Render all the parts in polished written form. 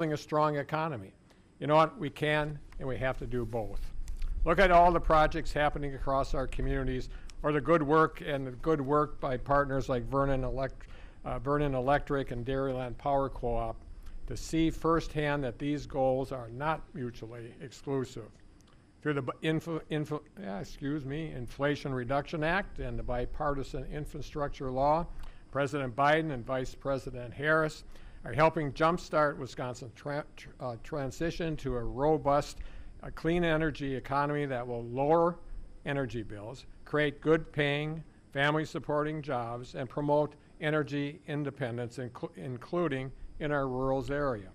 a strong economy. You know what? We can and we have to do both. Look at all the projects happening across our communities, or the good work by partners like Vernon Electric and Dairyland Power Co-op to see firsthand that these goals are not mutually exclusive. Through the Inflation Reduction Act and the bipartisan infrastructure law, President Biden and Vice President Harris are helping jumpstart Wisconsin's transition to a robust, clean energy economy that will lower energy bills, create good-paying, family-supporting jobs, and promote energy independence, including in our rural area.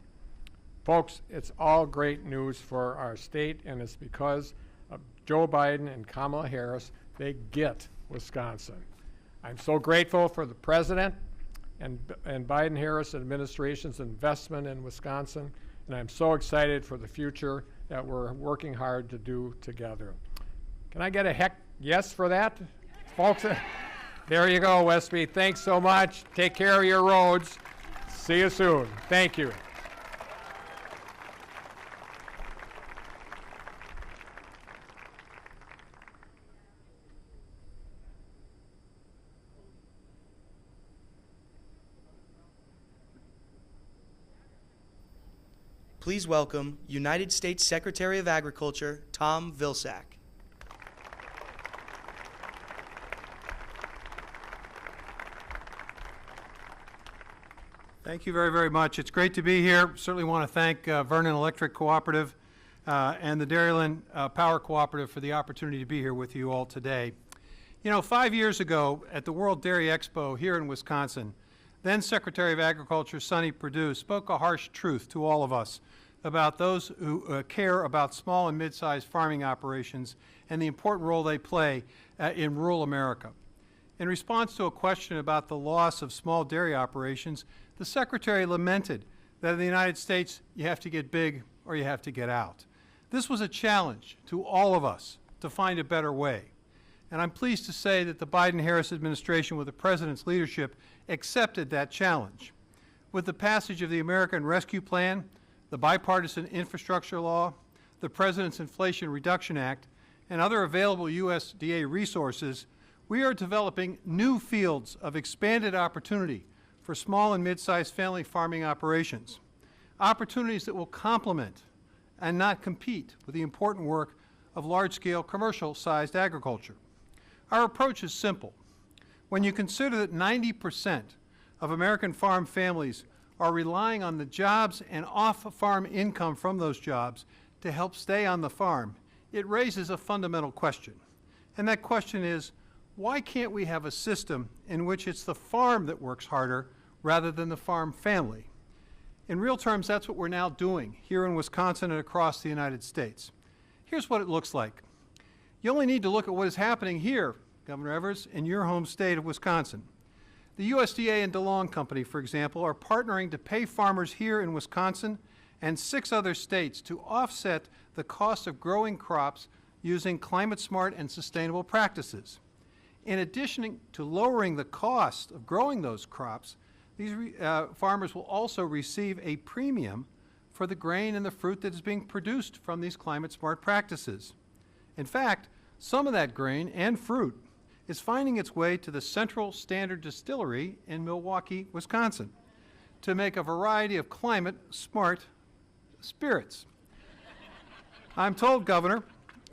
Folks, it's all great news for our state, and it's because of Joe Biden and Kamala Harris. They get Wisconsin. I'm so grateful for the President and Biden-Harris administration's investment in Wisconsin, and I'm so excited for the future that we're working hard to do together. Can I get a heck yes for that, folks? There you go, Westby. Thanks so much. Take care of your roads. See you soon. Thank you. Please welcome United States Secretary of Agriculture, Tom Vilsack. Thank you very, very much. It's great to be here. Certainly want to thank Vernon Electric Cooperative and the Dairyland Power Cooperative for the opportunity to be here with you all today. You know, 5 years ago at the World Dairy Expo here in Wisconsin, then Secretary of Agriculture Sonny Perdue spoke a harsh truth to all of us about those who care about small and mid-sized farming operations and the important role they play in rural America. In response to a question about the loss of small dairy operations, the Secretary lamented that in the United States you have to get big or you have to get out. This was a challenge to all of us to find a better way. And I'm pleased to say that the Biden-Harris administration, with the President's leadership, accepted that challenge. With the passage of the American Rescue Plan, the bipartisan infrastructure law, the President's Inflation Reduction Act, and other available USDA resources, we are developing new fields of expanded opportunity for small and mid-sized family farming operations, opportunities that will complement and not compete with the important work of large-scale commercial-sized agriculture. Our approach is simple. When you consider that 90% of American farm families are relying on the jobs and off-farm income from those jobs to help stay on the farm, it raises a fundamental question. And that question is, why can't we have a system in which it's the farm that works harder rather than the farm family? In real terms, that's what we're now doing here in Wisconsin and across the United States. Here's what it looks like. You only need to look at what is happening here, Governor Evers, in your home state of Wisconsin. The USDA and DeLong Company, for example, are partnering to pay farmers here in Wisconsin and 6 other states to offset the cost of growing crops using climate-smart and sustainable practices. In addition to lowering the cost of growing those crops, these farmers will also receive a premium for the grain and the fruit that is being produced from these climate-smart practices. In fact, some of that grain and fruit is finding its way to the Central Standard Distillery in Milwaukee, Wisconsin, to make a variety of climate-smart spirits. I'm told, Governor,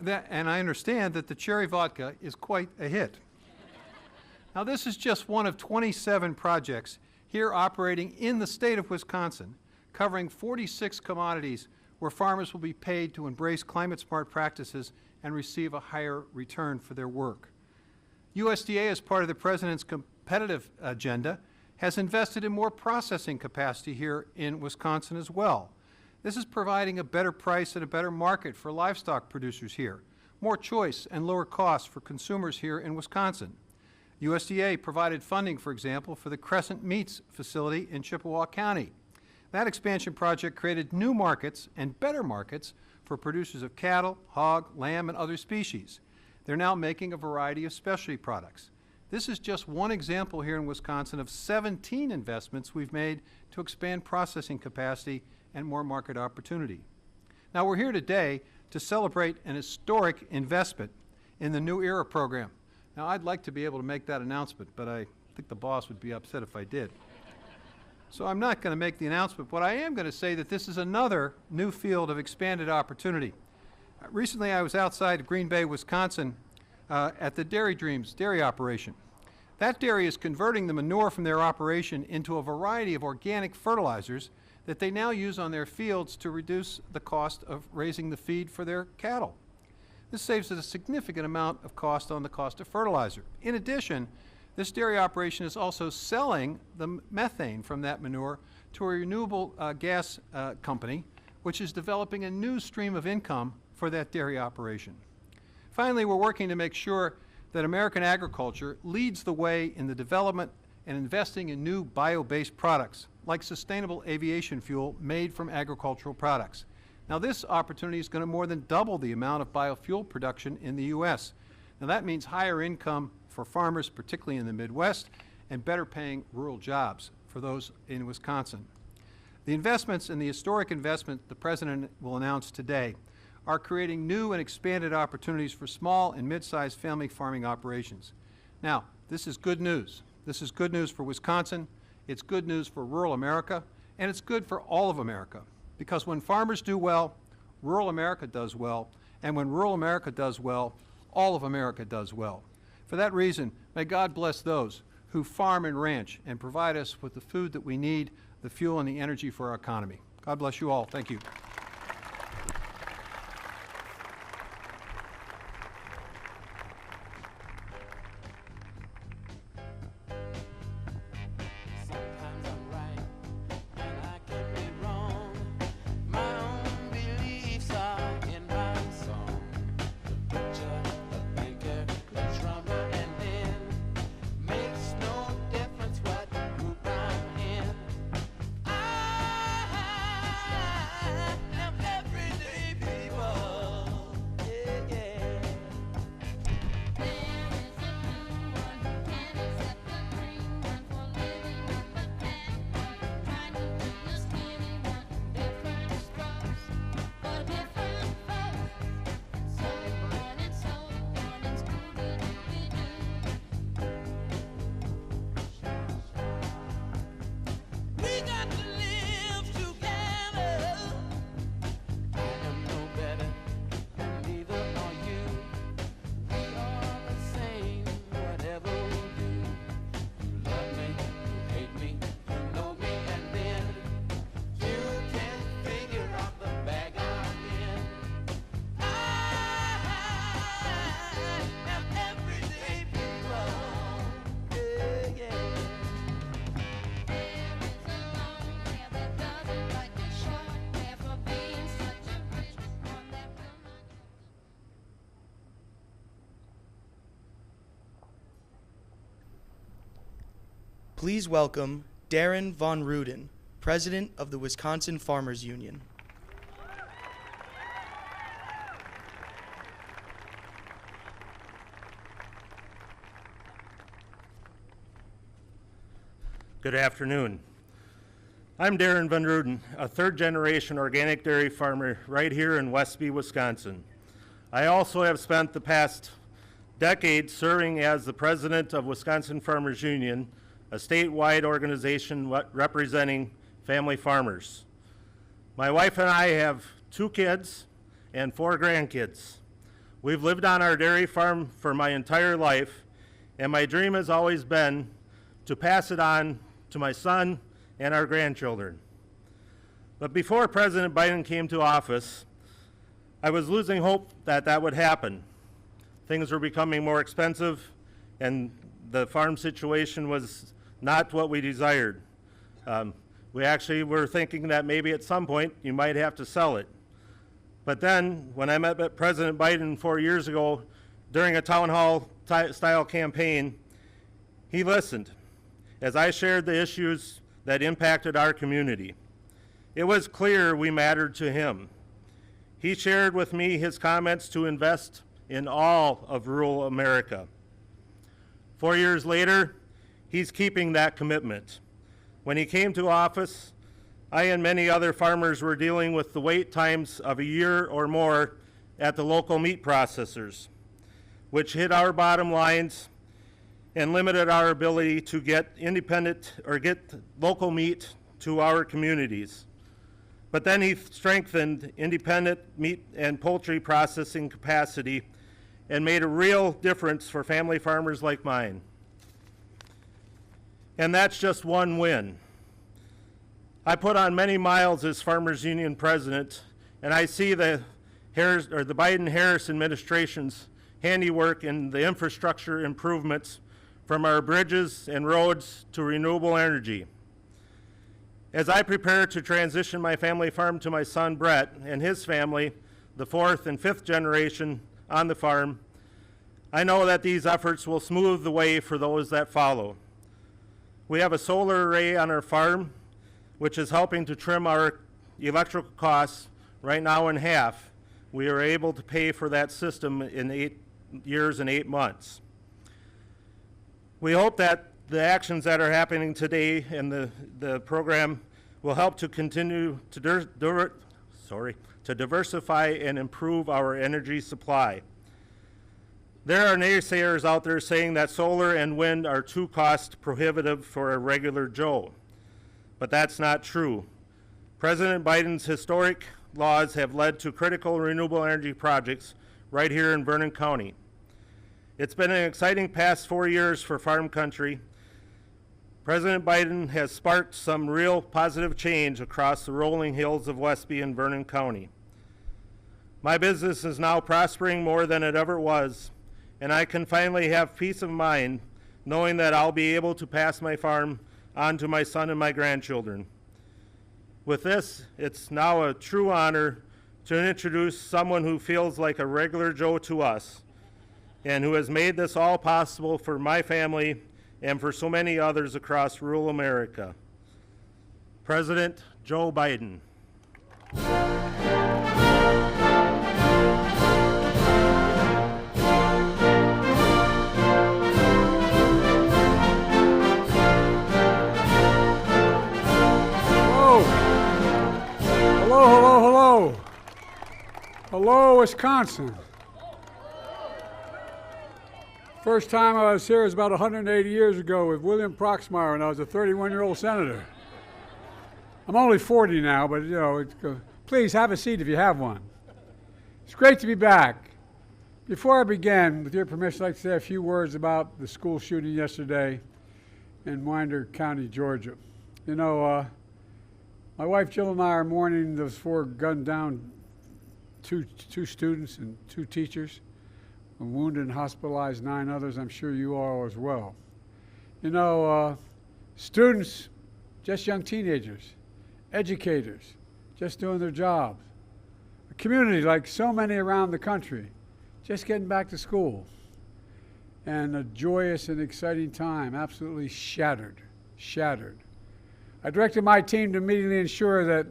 that, and I understand that the cherry vodka is quite a hit. Now, this is just one of 27 projects here operating in the state of Wisconsin, covering 46 commodities where farmers will be paid to embrace climate-smart practices and receive a higher return for their work. USDA, as part of the President's competitive agenda, has invested in more processing capacity here in Wisconsin as well. This is providing a better price and a better market for livestock producers here, more choice and lower costs for consumers here in Wisconsin. USDA provided funding, for example, for the Crescent Meats facility in Chippewa County. That expansion project created new markets and better markets for producers of cattle, hog, lamb, and other species. They're now making a variety of specialty products. This is just one example here in Wisconsin of 17 investments we've made to expand processing capacity and more market opportunity. Now, we're here today to celebrate an historic investment in the New Era program. Now, I'd like to be able to make that announcement, but I think the boss would be upset if I did. So I'm not going to make the announcement, but I am going to say that this is another new field of expanded opportunity. Recently, I was outside of Green Bay, Wisconsin, at the Dairy Dreams dairy operation. That dairy is converting the manure from their operation into a variety of organic fertilizers that they now use on their fields to reduce the cost of raising the feed for their cattle. This saves us a significant amount of cost on the cost of fertilizer. In addition, this dairy operation is also selling the methane from that manure to a renewable gas company, which is developing a new stream of income for that dairy operation. Finally, we're working to make sure that American agriculture leads the way in the development and investing in new bio-based products, like sustainable aviation fuel made from agricultural products. Now, this opportunity is going to more than double the amount of biofuel production in the U.S. Now, that means higher income for farmers, particularly in the Midwest, and better paying rural jobs for those in Wisconsin. The investments and the historic investment the President will announce today are creating new and expanded opportunities for small and mid-sized family farming operations. Now, this is good news. This is good news for Wisconsin, it's good news for rural America, and it's good for all of America. Because when farmers do well, rural America does well, and when rural America does well, all of America does well. For that reason, may God bless those who farm and ranch and provide us with the food that we need, the fuel and the energy for our economy. God bless you all. Thank you. Sometimes I'm right and I can be wrong. My own beliefs are in my song. The butcher, the banker, the drummer, and then makes no difference what group I'm in. I am everyday people. Yeah, yeah. There is a new one, and it's at the green one for living with the bad one. Trying to do the skinny one, different strokes for different folks. So on and so on and Scooby-Dooby-Doo. We got to live together. I am no better, and neither are you. We are the same, whatever we do. You love me, you hate me, you know me, and then you can figure out the bag I'm in. I am everyday people. Yeah, yeah. There is a long hair that doesn't like the short hair for being such a rich one that will not. Please welcome Darren Von Ruden, President of the Wisconsin Farmers Union. Good afternoon. I'm Darren Van Ruden, a third-generation organic dairy farmer right here in Westby, Wisconsin. I also have spent the past decade serving as the president of Wisconsin Farmers Union, a statewide organization representing family farmers. My wife and I have 2 kids and 4 grandkids. We've lived on our dairy farm for my entire life, and my dream has always been to pass it on to my son and our grandchildren. But before President Biden came to office, I was losing hope that that would happen. Things were becoming more expensive, and the farm situation was not what we desired. We actually were thinking that maybe at some point you might have to sell it. But then, when I met President Biden 4 years ago during a town hall style campaign, he listened as I shared the issues that impacted our community. It was clear we mattered to him. He shared with me his comments to invest in all of rural America. 4 years later, he's keeping that commitment. When he came to office, I and many other farmers were dealing with the wait times of a year or more at the local meat processors, which hit our bottom lines and limited our ability to get independent or get local meat to our communities. But then he strengthened independent meat and poultry processing capacity and made a real difference for family farmers like mine. And that's just one win. I put on many miles as Farmers Union president, and I see the Biden-Harris administration's handiwork in the infrastructure improvements from our bridges and roads to renewable energy. As I prepare to transition my family farm to my son Brett and his family, the fourth and fifth generation on the farm, I know that these efforts will smooth the way for those that follow. We have a solar array on our farm, which is helping to trim our electrical costs right now in half. We are able to pay for that system in 8 years and 8 months. We hope that the actions that are happening today in the program will help to continue to diversify and improve our energy supply. There are naysayers out there saying that solar and wind are too cost prohibitive for a regular Joe, but that's not true. President Biden's historic laws have led to critical renewable energy projects right here in Vernon County. It's been an exciting past 4 years for farm country. President Biden has sparked some real positive change across the rolling hills of Westby and Vernon County. My business is now prospering more than it ever was, and I can finally have peace of mind knowing that I'll be able to pass my farm on to my son and my grandchildren. With this, it's now a true honor to introduce someone who feels like a regular Joe to us and who has made this all possible for my family and for so many others across rural America. President Joe Biden. Hello. Hello, Wisconsin. First time I was here was about 180 years ago with William Proxmire when I was a 31-year-old senator. I'm only 40 now, but please have a seat if you have one. It's great to be back. Before I begin, with your permission, I'd like to say a few words about the school shooting yesterday in Winder County, Georgia. My wife Jill and I are mourning those 4 gunned down two students and 2 teachers, wounded and hospitalized 9 others. I'm sure you are as well. Students, just young teenagers, educators, just doing their jobs. A community like so many around the country, just getting back to school. And a joyous and exciting time, absolutely shattered. I directed my team to immediately ensure that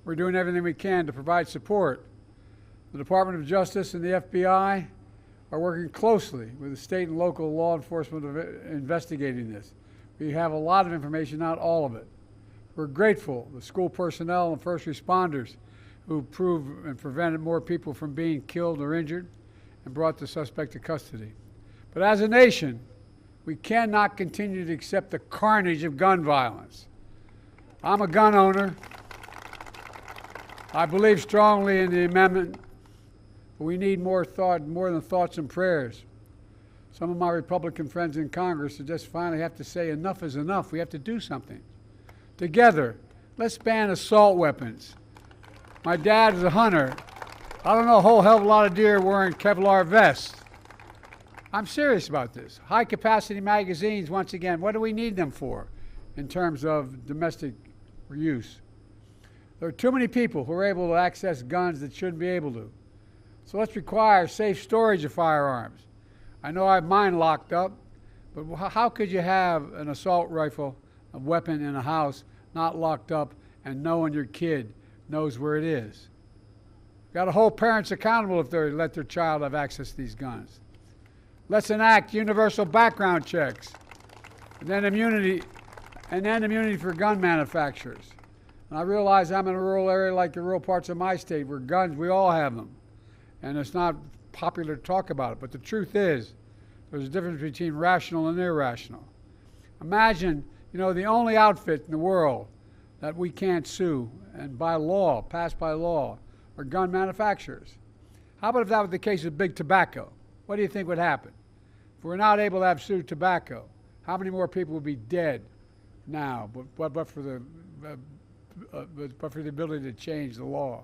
we're doing everything we can to provide support. The Department of Justice and the FBI are working closely with the state and local law enforcement investigating this. We have a lot of information, not all of it. We're grateful to the school personnel and first responders who proved and prevented more people from being killed or injured and brought the suspect to custody. But as a nation, we cannot continue to accept the carnage of gun violence. I'm a gun owner. I believe strongly in the amendment, but we need more than thoughts and prayers. Some of my Republican friends in Congress just finally have to say enough is enough. We have to do something. Together, let's ban assault weapons. My dad is a hunter. I don't know a whole hell of a lot of deer wearing Kevlar vests. I'm serious about this. High-capacity magazines, once again, what do we need them for in terms of domestic use? There are too many people who are able to access guns that shouldn't be able to. So let's require safe storage of firearms. I know I have mine locked up, but how could you have an assault rifle, a weapon in a house, not locked up and knowing your kid knows where it is? Got to hold parents accountable if they let their child have access to these guns. Let's enact universal background checks and then immunity for gun manufacturers. And I realize I'm in a rural area like the rural parts of my state where guns, we all have them. And it's not popular to talk about it. But the truth is, there's a difference between rational and irrational. Imagine, the only outfit in the world that we can't sue and by law, passed by law, are gun manufacturers. How about if that was the case with big tobacco? What do you think would happen? If we're not able to have sued tobacco, how many more people would be dead now, but for the ability to change the law?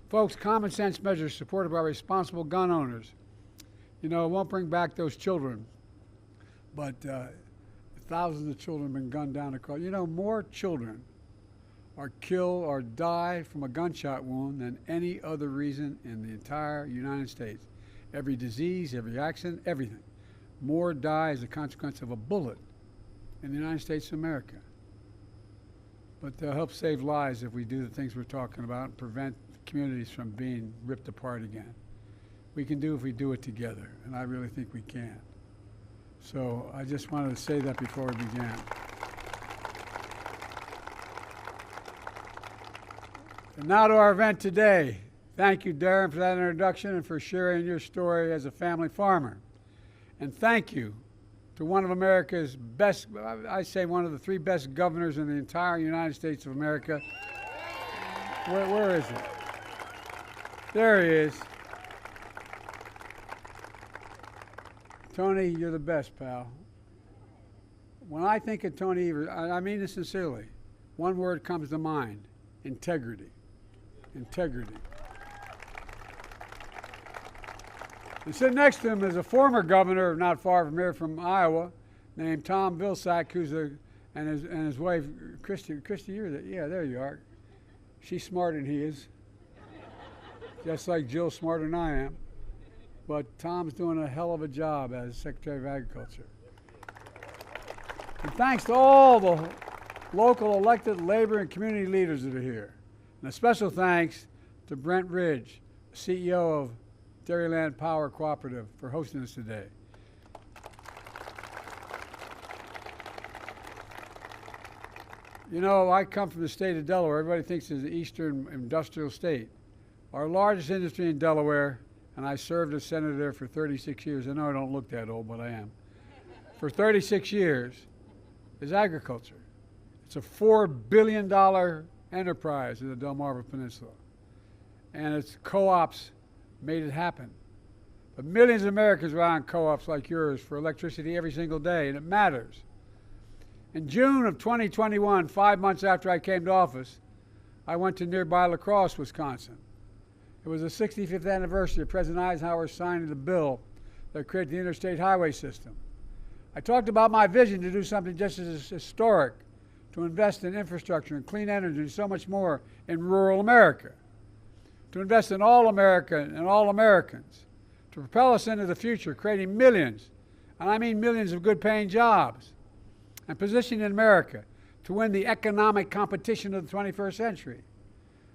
Folks, common sense measures supported by responsible gun owners, it won't bring back those children, but thousands of children have been gunned down across. More children are killed or die from a gunshot wound than any other reason in the entire United States. Every disease, every accident, everything. More die as a consequence of a bullet in the United States of America. But they'll help save lives if we do the things we're talking about and prevent communities from being ripped apart again. We can do if we do it together, and I really think we can. So I just wanted to say that before we began. And now to our event today. Thank you, Darren, for that introduction and for sharing your story as a family farmer. And thank you to one of America's best, I say one of the 3 best governors in the entire United States of America. Where is he? There he is. Tony, you're the best, pal. When I think of Tony Evers, I mean this sincerely, one word comes to mind: integrity. Integrity. And sitting next to him is a former governor, not far from here, from Iowa, named Tom Vilsack, and his wife, Christy. Christy, you're there. Yeah, there you are. She's smarter than he is, just like Jill's smarter than I am. But Tom's doing a hell of a job as Secretary of Agriculture. And thanks to all the local elected labor and community leaders that are here. And a special thanks to Brent Ridge, CEO of Dairyland Power Cooperative, for hosting us today. I come from the state of Delaware. Everybody thinks it's an eastern industrial state. Our largest industry in Delaware, and I served as senator there for 36 years. I know I don't look that old, but I am. For 36 years is agriculture. It's a $4 billion enterprise in the Delmarva Peninsula. And its co-ops made it happen. But millions of Americans rely on co-ops like yours for electricity every single day, and it matters. In June of 2021, 5 months after I came to office, I went to nearby La Crosse, Wisconsin. It was the 65th anniversary of President Eisenhower signing the bill that created the interstate highway system. I talked about my vision to do something just as historic, to invest in infrastructure and clean energy and so much more in rural America, to invest in all America and all Americans, to propel us into the future, creating millions, and I mean millions of good-paying jobs, and positioning America to win the economic competition of the 21st century.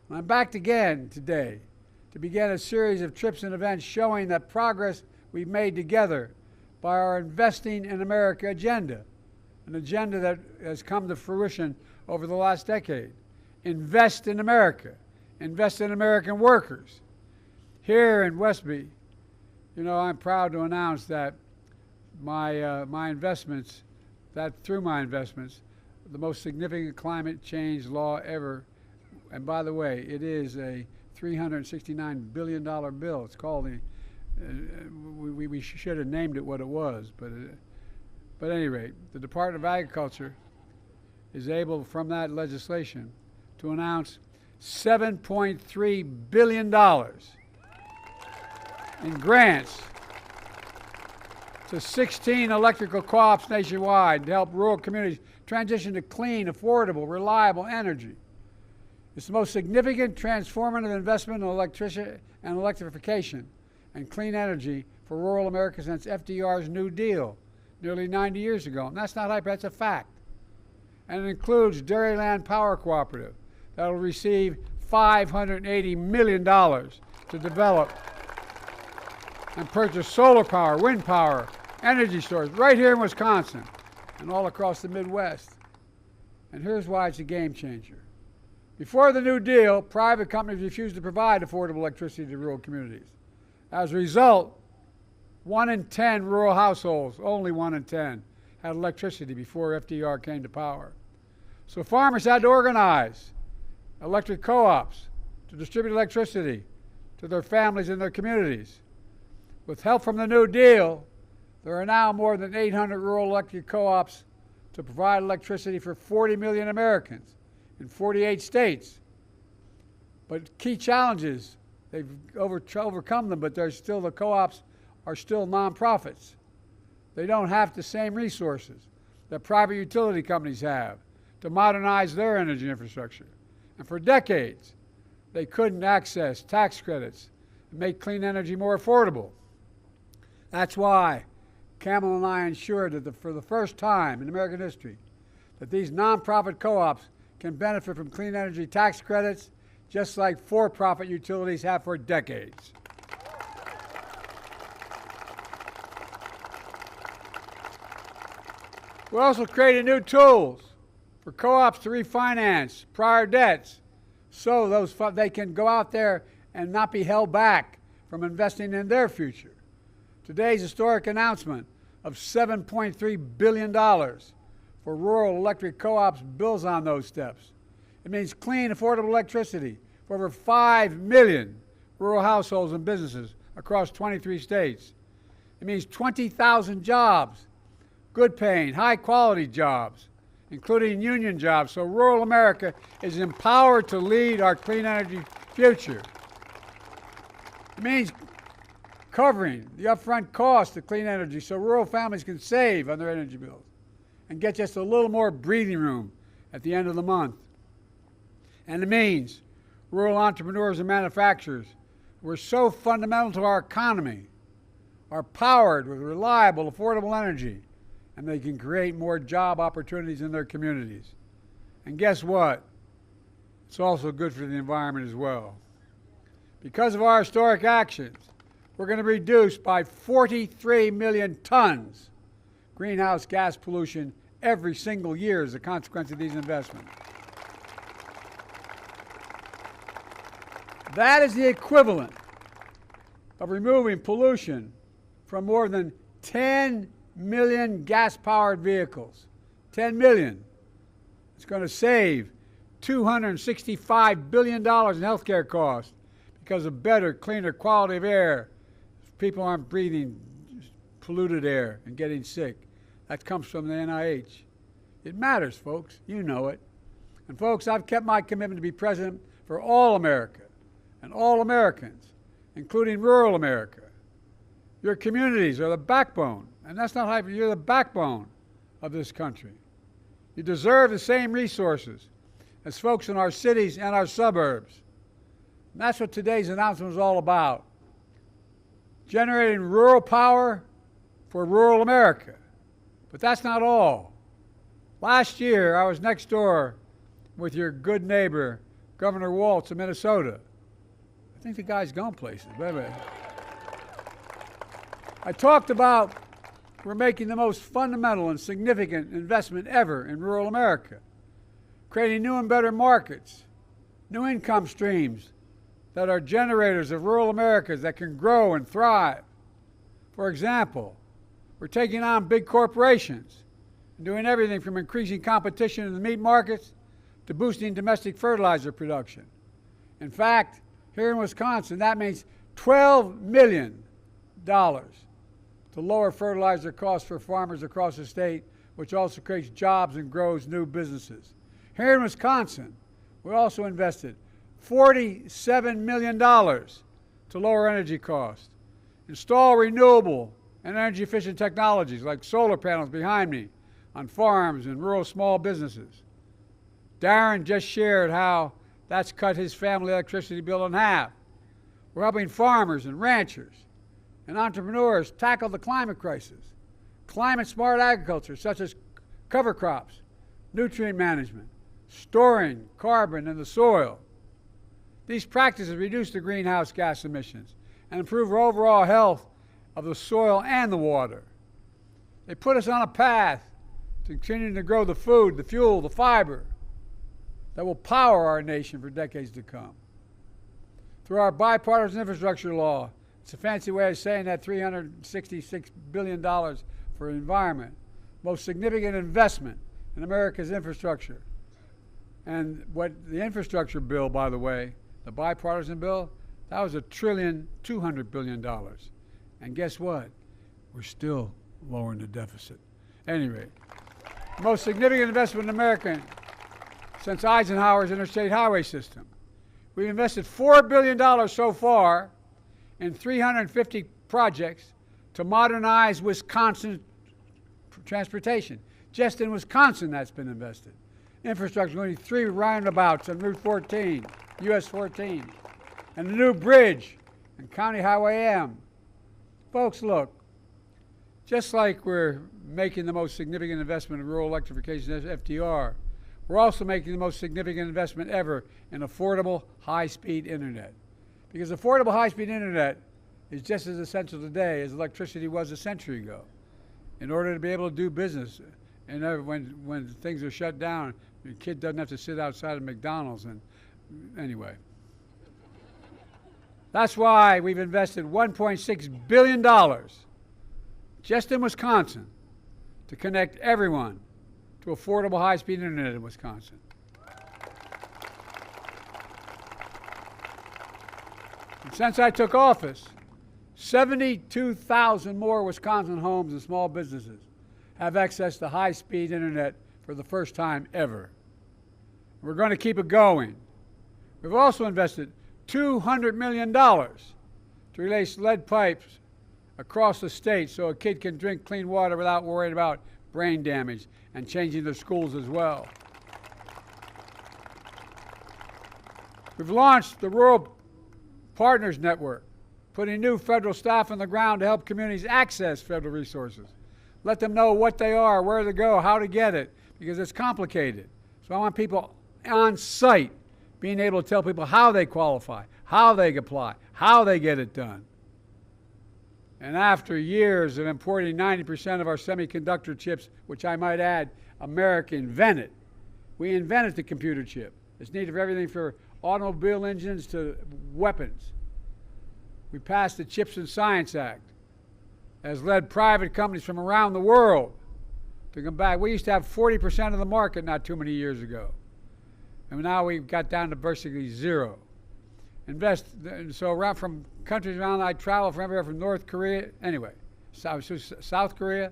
And I'm back again today to begin a series of trips and events showing that progress we've made together by our Investing in America agenda, an agenda that has come to fruition over the last decade. Invest in America. Invest in American workers. Here in Westby, I'm proud to announce that my investments, through my investments, the most significant climate change law ever, and by the way, it is a $369 billion bill. It's called we should have named it what it was, but at any rate, the Department of Agriculture is able, from that legislation, to announce $7.3 billion in grants to 16 electrical co-ops nationwide to help rural communities transition to clean, affordable, reliable energy. It's the most significant transformative investment in electrification and clean energy for rural America since FDR's New Deal nearly 90 years ago. And that's not hype, that's a fact. And it includes Dairyland Power Cooperative that will receive $580 million to develop and purchase solar power, wind power, energy storage right here in Wisconsin and all across the Midwest. And here's why it's a game changer. Before the New Deal, private companies refused to provide affordable electricity to rural communities. As a result, 1 in 10 rural households, only 1 in 10, had electricity before FDR came to power. So farmers had to organize electric co-ops to distribute electricity to their families and their communities. With help from the New Deal, there are now more than 800 rural electric co-ops to provide electricity for 40 million Americans in 48 states. But key challenges, they've overcome them, but the co-ops are still nonprofits. They don't have the same resources that private utility companies have to modernize their energy infrastructure. And for decades, they couldn't access tax credits and make clean energy more affordable. That's why Camel and I ensured that for the first time in American history, that these nonprofit co-ops can benefit from clean energy tax credits just like for-profit utilities have for decades. We also created new tools for co-ops to refinance prior debts so they can go out there and not be held back from investing in their future. Today's historic announcement of $7.3 billion for rural electric co-ops builds on those steps. It means clean, affordable electricity for over 5 million rural households and businesses across 23 states. It means 20,000 jobs, good-paying, high-quality jobs, including union jobs, so rural America is empowered to lead our clean energy future. It means covering the upfront cost of clean energy so rural families can save on their energy bills and get just a little more breathing room at the end of the month. And it means rural entrepreneurs and manufacturers who are so fundamental to our economy are powered with reliable, affordable energy, and they can create more job opportunities in their communities. And guess what? It's also good for the environment as well. Because of our historic actions, we're going to reduce by 43 million tons greenhouse gas pollution every single year as a consequence of these investments. That is the equivalent of removing pollution from more than 10 million gas-powered vehicles. 10 million. It's going to save $265 billion in healthcare costs because of better, cleaner quality of air. People aren't breathing polluted air and getting sick. That comes from the NIH. It matters, folks. You know it. And folks, I've kept my commitment to be president for all America and all Americans, including rural America. Your communities are the backbone, and that's not hyper, you're the backbone of this country. You deserve the same resources as folks in our cities and our suburbs. And that's what today's announcement is all about. Generating rural power for rural America. But that's not all. Last year, I was next door with your good neighbor, Governor Walz of Minnesota. I think the guy's gone places. I talked about we're making the most fundamental and significant investment ever in rural America, creating new and better markets, new income streams that are generators of rural Americas that can grow and thrive. For example, we're taking on big corporations and doing everything from increasing competition in the meat markets to boosting domestic fertilizer production. In fact, here in Wisconsin, that means $12 million to lower fertilizer costs for farmers across the state, which also creates jobs and grows new businesses. Here in Wisconsin, we also invested $47 million to lower energy costs, install renewable and energy-efficient technologies like solar panels behind me on farms and rural small businesses. Darren just shared how that's cut his family electricity bill in half. We're helping farmers and ranchers and entrepreneurs tackle the climate crisis. Climate-smart agriculture, such as cover crops, nutrient management, storing carbon in the soil. These practices reduce the greenhouse gas emissions and improve our overall health of the soil and the water. They put us on a path to continuing to grow the food, the fuel, the fiber, that will power our nation for decades to come. Through our bipartisan infrastructure law, it's a fancy way of saying that $366 billion for environment, most significant investment in America's infrastructure. And what the infrastructure bill, by the way, the bipartisan bill, that was $1.2 trillion. And guess what? We're still lowering the deficit. Anyway, most significant investment in America since Eisenhower's interstate highway system. We've invested $4 billion so far in 350 projects to modernize Wisconsin transportation. Just in Wisconsin, that's been invested. Infrastructure, including 3 roundabouts on Route 14, US 14, and a new bridge on County Highway M. Folks, look, just like we're making the most significant investment in rural electrification as FDR, we're also making the most significant investment ever in affordable high-speed internet. Because affordable high-speed internet is just as essential today as electricity was a century ago. In order to be able to do business, and when things are shut down, the kid doesn't have to sit outside of McDonald's. And anyway, that's why we've invested $1.6 billion just in Wisconsin to connect everyone to affordable high-speed internet in Wisconsin. And since I took office, 72,000 more Wisconsin homes and small businesses have access to high-speed internet for the first time ever. We're going to keep it going. We've also invested $200 million to replace lead pipes across the state so a kid can drink clean water without worrying about brain damage, and changing their schools as well. We've launched the Rural Partners Network, putting new federal staff on the ground to help communities access federal resources. Let them know what they are, where to go, how to get it, because it's complicated. So I want people on site being able to tell people how they qualify, how they apply, how they get it done. And after years of importing 90% of our semiconductor chips, which I might add, America invented. We invented the computer chip. It's needed for everything from automobile engines to weapons. We passed the Chips and Science Act, has led private companies from around the world to come back. We used to have 40% of the market not too many years ago. And now we've got down to basically zero. So around from countries around, I travel from everywhere from North Korea, anyway, South Korea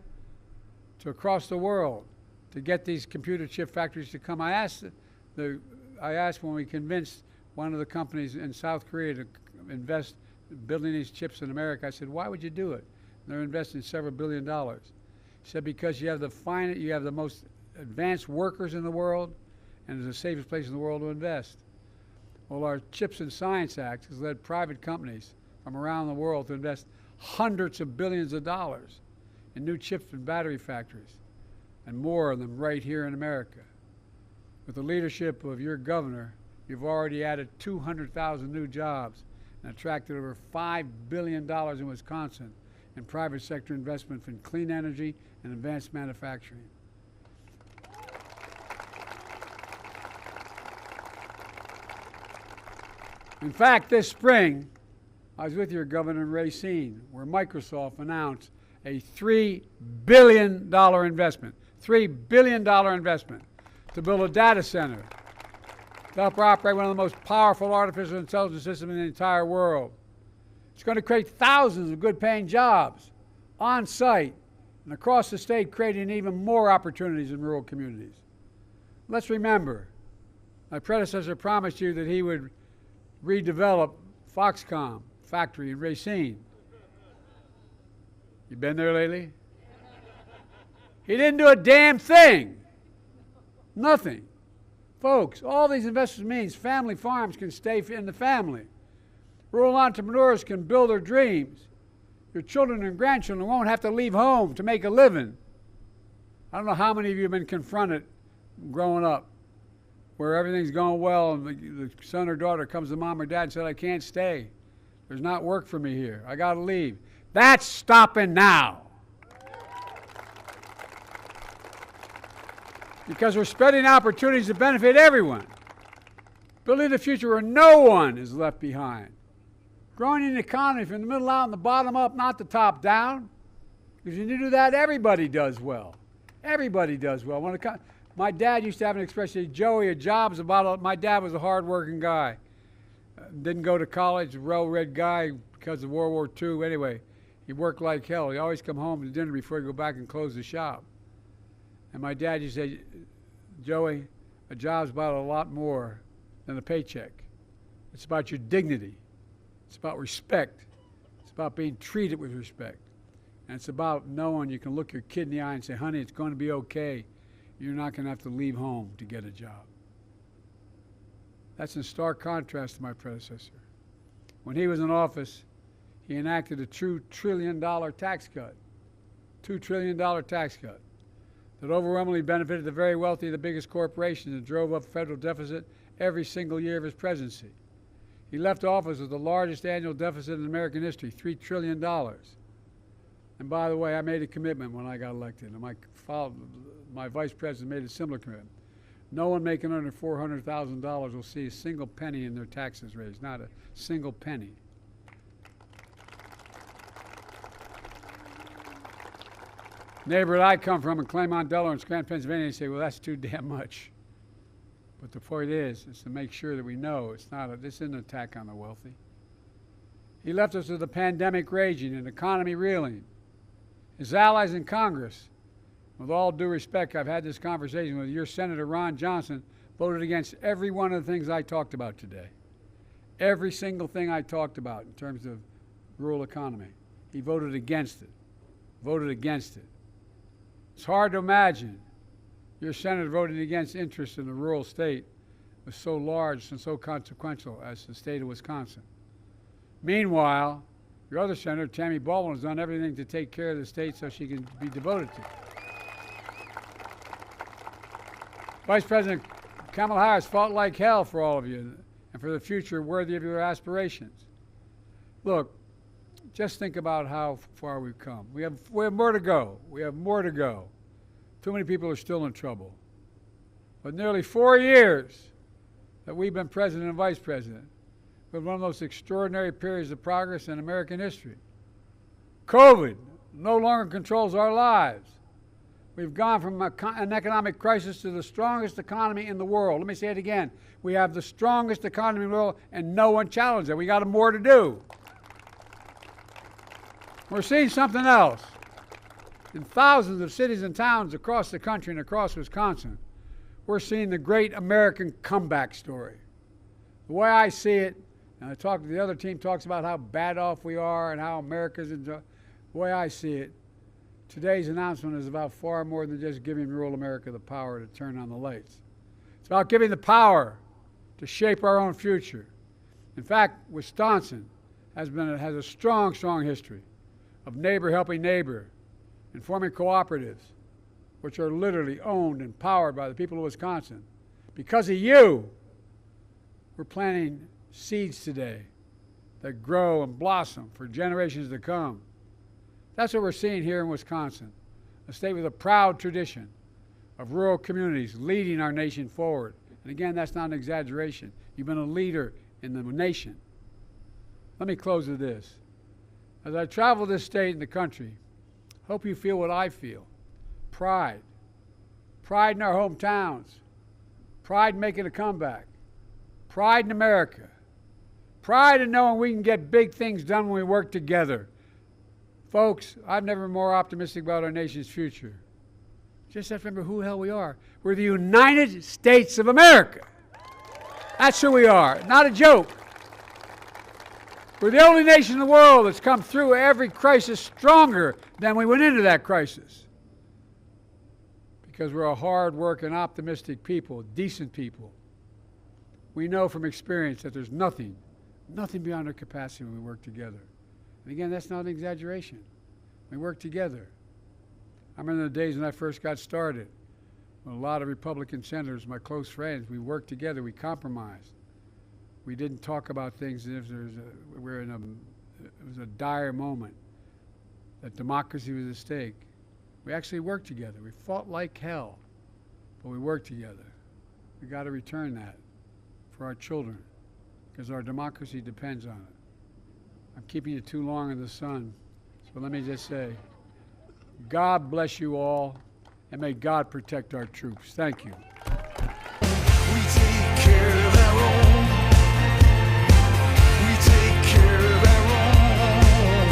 to across the world to get these computer chip factories to come. I asked when we convinced one of the companies in South Korea to invest in building these chips in America, I said, why would you do it? And they're investing several $1 billion. He said, because you have the most advanced workers in the world, and it's the safest place in the world to invest. Well, our Chips and Science Act has led private companies from around the world to invest hundreds of billions of dollars in new chips and battery factories, and more of them right here in America. With the leadership of your governor, you've already added 200,000 new jobs and attracted over $5 billion in Wisconsin in private sector investment in clean energy and advanced manufacturing. In fact, this spring, I was with your governor in Racine, where Microsoft announced a $3 billion investment, $3 billion investment to build a data center to help operate one of the most powerful artificial intelligence systems in the entire world. It's going to create thousands of good-paying jobs on site and across the state, creating even more opportunities in rural communities. Let's remember, my predecessor promised you that he would redevelop Foxconn factory in Racine. You been there lately? He didn't do a damn thing. Nothing. Folks, all these investments means family farms can stay in the family. Rural entrepreneurs can build their dreams. Your children and grandchildren won't have to leave home to make a living. I don't know how many of you have been confronted growing up where everything's going well and the son or daughter comes to mom or dad and said, I can't stay. There's not work for me here. I got to leave. That's stopping now. Because we're spreading opportunities to benefit everyone. Building a future where no one is left behind. Growing an economy from the middle out and the bottom up, not the top down. Because when you do that, everybody does well. Everybody does well. My dad used to have an expression, Joey, a job's about, my dad was a hard-working guy. Didn't go to college, a well-read guy because of World War II. Anyway, he worked like hell. He always come home to dinner before he'd go back and close the shop. And my dad used to say, Joey, a job's about a lot more than a paycheck. It's about your dignity. It's about respect. It's about being treated with respect. And it's about knowing you can look your kid in the eye and say, honey, it's going to be okay. You're not going to have to leave home to get a job. That's in stark contrast to my predecessor. When he was in office, he enacted a $2 trillion tax cut. $2 trillion tax cut that overwhelmingly benefited the very wealthy, the biggest corporations, and drove up federal deficit every single year of his presidency. He left office with the largest annual deficit in American history, $3 trillion. And by the way, I made a commitment when I got elected, and my vice president made a similar commitment. No one making under $400,000 will see a single penny in their taxes raised, not a single penny. Neighbor that I come from in Claymont, Delaware, and Scranton, Pennsylvania, they say, well, that's too damn much. But the point is to make sure that we know this isn't an attack on the wealthy. He left us with a pandemic raging, an economy reeling. His allies in Congress, with all due respect, I've had this conversation with your Senator Ron Johnson, voted against every one of the things I talked about today. Every single thing I talked about in terms of rural economy. He voted against it. Voted against it. It's hard to imagine your senator voting against interest in a rural state was so large and so consequential as the state of Wisconsin. Meanwhile, your other senator, Tammy Baldwin, has done everything to take care of the state so she can be devoted to it. Vice President Kamala Harris fought like hell for all of you and for the future worthy of your aspirations. Look, just think about how far we've come. We have more to go. We have more to go. Too many people are still in trouble. But nearly 4 years that we've been president and vice president, we've one of the most extraordinary periods of progress in American history. COVID no longer controls our lives. We've gone from an economic crisis to the strongest economy in the world. Let me say it again. We have the strongest economy in the world, and no one challenged it. We got more to do. We're seeing something else. In thousands of cities and towns across the country and across Wisconsin, we're seeing the great American comeback story. The way I see it, and the other team talks about how bad off we are and how America's the way I see it, today's announcement is about far more than just giving rural America the power to turn on the lights. It's about giving the power to shape our own future. In fact, Wisconsin has a strong, strong history of neighbor helping neighbor and forming cooperatives, which are literally owned and powered by the people of Wisconsin. Because of you, we're planting seeds today that grow and blossom for generations to come. That's what we're seeing here in Wisconsin, a state with a proud tradition of rural communities leading our nation forward. And again, that's not an exaggeration. You've been a leader in the nation. Let me close with this. As I travel this state and the country, hope you feel what I feel. Pride. Pride in our hometowns. Pride in making a comeback. Pride in America. Pride in knowing we can get big things done when we work together. Folks, I've never been more optimistic about our nation's future. Just have to remember who the hell we are. We're the United States of America. That's who we are. Not a joke. We're the only nation in the world that's come through every crisis stronger than we went into that crisis. Because we're a hard-working, optimistic people, decent people. We know from experience that there's nothing beyond our capacity when we work together. And again, that's not an exaggeration. We work together. I remember the days when I first got started, when a lot of Republican senators, my close friends, we worked together, we compromised. We didn't talk about things as if it was a dire moment, that democracy was at stake. We actually worked together. We fought like hell, but we worked together. We got to return that for our children, because our democracy depends on it. I'm keeping you too long in the sun, so let me just say, God bless you all, and may God protect our troops. Thank you. We take care of our own. We take care of our own.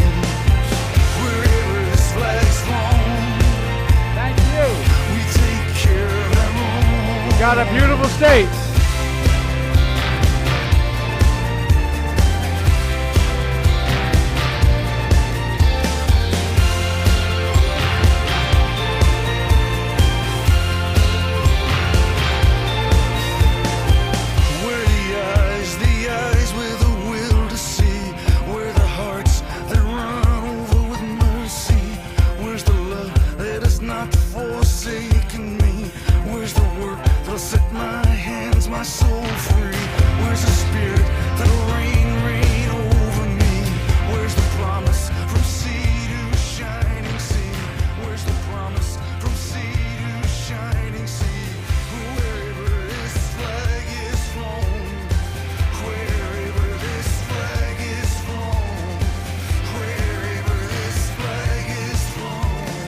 Wherever this flag's flown, Thank you. we take care of our own. Got a beautiful state.